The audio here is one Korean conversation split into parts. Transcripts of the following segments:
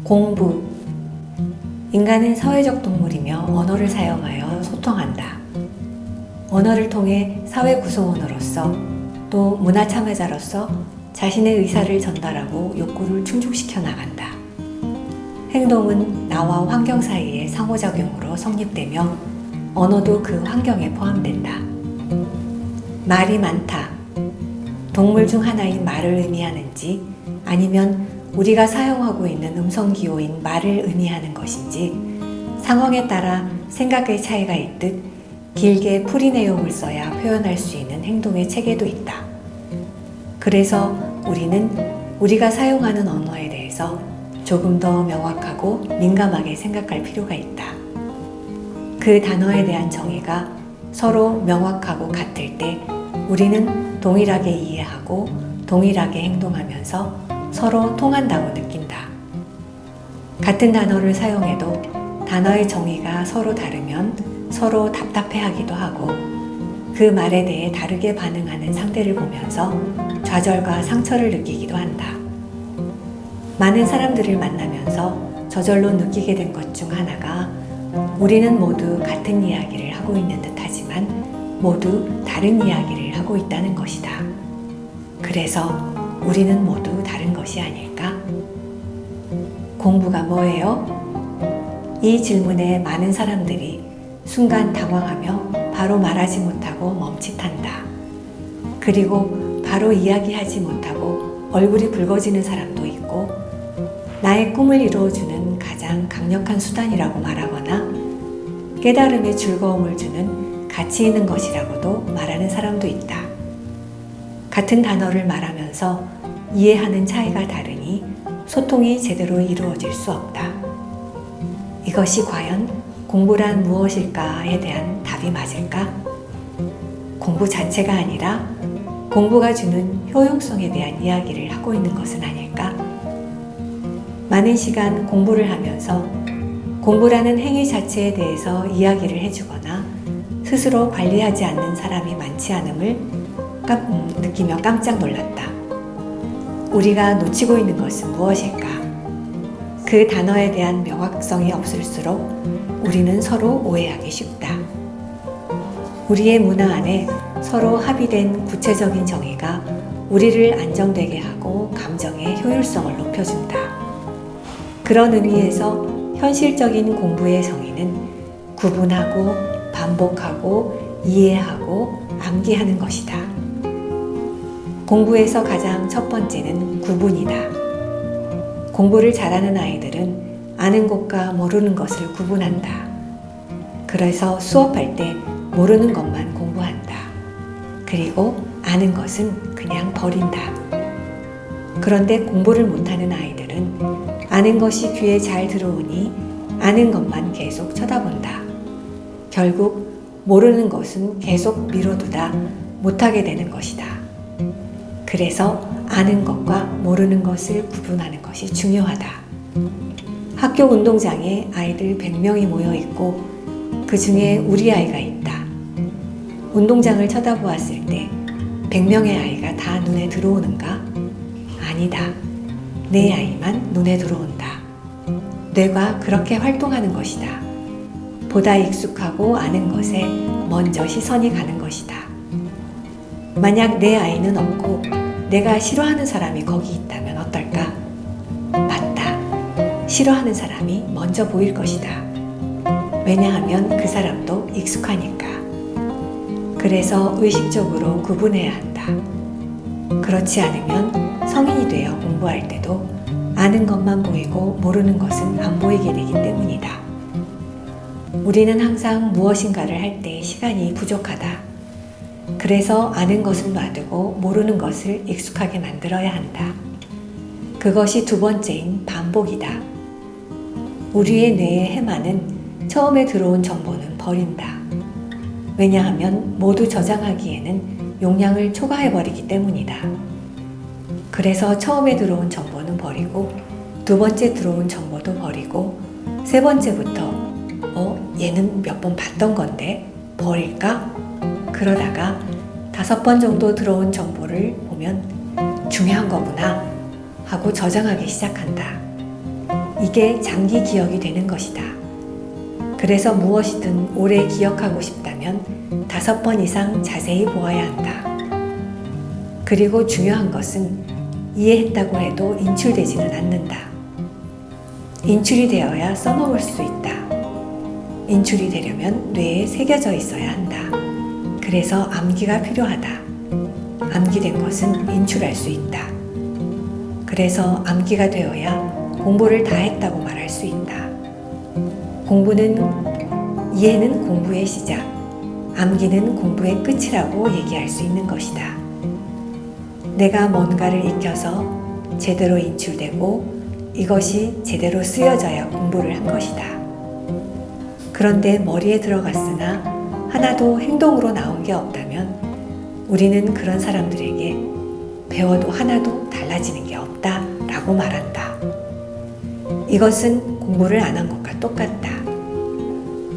공부. 인간은 사회적 동물이며 언어를 사용하여 소통한다. 언어를 통해 사회 구성원으로서 또 문화 참여자로서 자신의 의사를 전달하고 욕구를 충족시켜 나간다. 행동은 나와 환경 사이의 상호작용으로 성립되며 언어도 그 환경에 포함된다. 말이 많다. 동물 중 하나인 말을 의미하는지 아니면 우리가 사용하고 있는 음성기호인 말을 의미하는 것인지 상황에 따라 생각의 차이가 있듯 길게 풀이 내용을 써야 표현할 수 있는 행동의 체계도 있다. 그래서 우리는 우리가 사용하는 언어에 대해서 조금 더 명확하고 민감하게 생각할 필요가 있다. 그 단어에 대한 정의가 서로 명확하고 같을 때 우리는 동일하게 이해하고 동일하게 행동하면서 서로 통한다고 느낀다. 같은 단어를 사용해도 단어의 정의가 서로 다르면 서로 답답해하기도 하고 그 말에 대해 다르게 반응하는 상대를 보면서 좌절과 상처를 느끼기도 한다. 많은 사람들을 만나면서 저절로 느끼게 된 것 중 하나가 우리는 모두 같은 이야기를 하고 있는 듯하지만 모두 다른 이야기를 하고 있다는 것이다. 그래서 우리는 모두 다른 것이 아닐까? 공부가 뭐예요? 이 질문에 많은 사람들이 순간 당황하며 바로 말하지 못하고 멈칫한다. 그리고 바로 이야기하지 못하고 얼굴이 붉어지는 사람도 있고 나의 꿈을 이루어주는 가장 강력한 수단이라고 말하거나 깨달음의 즐거움을 주는 가치 있는 것이라고도 말하는 사람도 있다. 같은 단어를 말하면서 이해하는 차이가 다르니 소통이 제대로 이루어질 수 없다. 이것이 과연 공부란 무엇일까에 대한 답이 맞을까? 공부 자체가 아니라 공부가 주는 효용성에 대한 이야기를 하고 있는 것은 아닐까? 많은 시간 공부를 하면서 공부라는 행위 자체에 대해서 이야기를 해주거나 스스로 관리하지 않는 사람이 많지 않음을 느끼며 깜짝 놀랐다. 우리가 놓치고 있는 것은 무엇일까? 그 단어에 대한 명확성이 없을수록 우리는 서로 오해하기 쉽다. 우리의 문화 안에 서로 합의된 구체적인 정의가 우리를 안정되게 하고 감정의 효율성을 높여준다. 그런 의미에서 현실적인 공부의 정의는 구분하고 반복하고 이해하고 암기하는 것이다. 공부에서 가장 첫 번째는 구분이다. 공부를 잘하는 아이들은 아는 것과 모르는 것을 구분한다. 그래서 수업할 때 모르는 것만 공부한다. 그리고 아는 것은 그냥 버린다. 그런데 공부를 못하는 아이들은 아는 것이 귀에 잘 들어오니 아는 것만 계속 쳐다본다. 결국 모르는 것은 계속 미뤄두다 못하게 되는 것이다. 그래서 아는 것과 모르는 것을 구분하는 것이 중요하다. 학교 운동장에 아이들 100명이 모여 있고 그 중에 우리 아이가 있다. 운동장을 쳐다보았을 때 100명의 아이가 다 눈에 들어오는가? 아니다. 내 아이만 눈에 들어온다. 뇌가 그렇게 활동하는 것이다. 보다 익숙하고 아는 것에 먼저 시선이 가는 것이다. 만약 내 아이는 없고 내가 싫어하는 사람이 거기 있다면 어떨까? 맞다. 싫어하는 사람이 먼저 보일 것이다. 왜냐하면 그 사람도 익숙하니까. 그래서 의식적으로 구분해야 한다. 그렇지 않으면 성인이 되어 공부할 때도 아는 것만 보이고 모르는 것은 안 보이게 되기 때문이다. 우리는 항상 무엇인가를 할 때 시간이 부족하다. 그래서 아는 것을 놔두고 모르는 것을 익숙하게 만들어야 한다. 그것이 두 번째인 반복이다. 우리의 뇌의 해마는 처음에 들어온 정보는 버린다. 왜냐하면 모두 저장하기에는 용량을 초과해버리기 때문이다. 그래서 처음에 들어온 정보는 버리고 두 번째 들어온 정보도 버리고 세 번째부터 얘는 몇 번 봤던 건데 버릴까? 그러다가 5번 정도 들어온 정보를 보면 중요한 거구나 하고 저장하기 시작한다. 이게 장기 기억이 되는 것이다. 그래서 무엇이든 오래 기억하고 싶다면 5번 이상 자세히 보아야 한다. 그리고 중요한 것은 이해했다고 해도 인출되지는 않는다. 인출이 되어야 써먹을 수 있다. 인출이 되려면 뇌에 새겨져 있어야 한다. 그래서 암기가 필요하다. 암기된 것은 인출할 수 있다. 그래서 암기가 되어야 공부를 다 했다고 말할 수 있다. 이해는 공부의 시작, 암기는 공부의 끝이라고 얘기할 수 있는 것이다. 내가 뭔가를 익혀서 제대로 인출되고 이것이 제대로 쓰여져야 공부를 한 것이다. 그런데 머리에 들어갔으나 하나도 행동으로 나온 게 없다면 우리는 그런 사람들에게 배워도 하나도 달라지는 게 없다 라고 말한다. 이것은 공부를 안 한 것과 똑같다.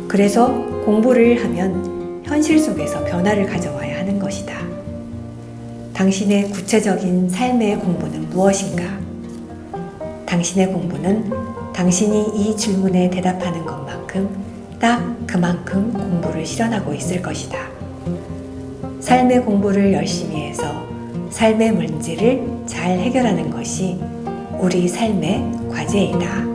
그래서 공부를 하면 현실 속에서 변화를 가져와야 하는 것이다. 당신의 구체적인 삶의 공부는 무엇인가? 당신의 공부는 당신이 이 질문에 대답하는 것만큼 딱 그만큼 공부를 실현하고 있을 것이다. 삶의 공부를 열심히 해서 삶의 문제를 잘 해결하는 것이 우리 삶의 과제이다.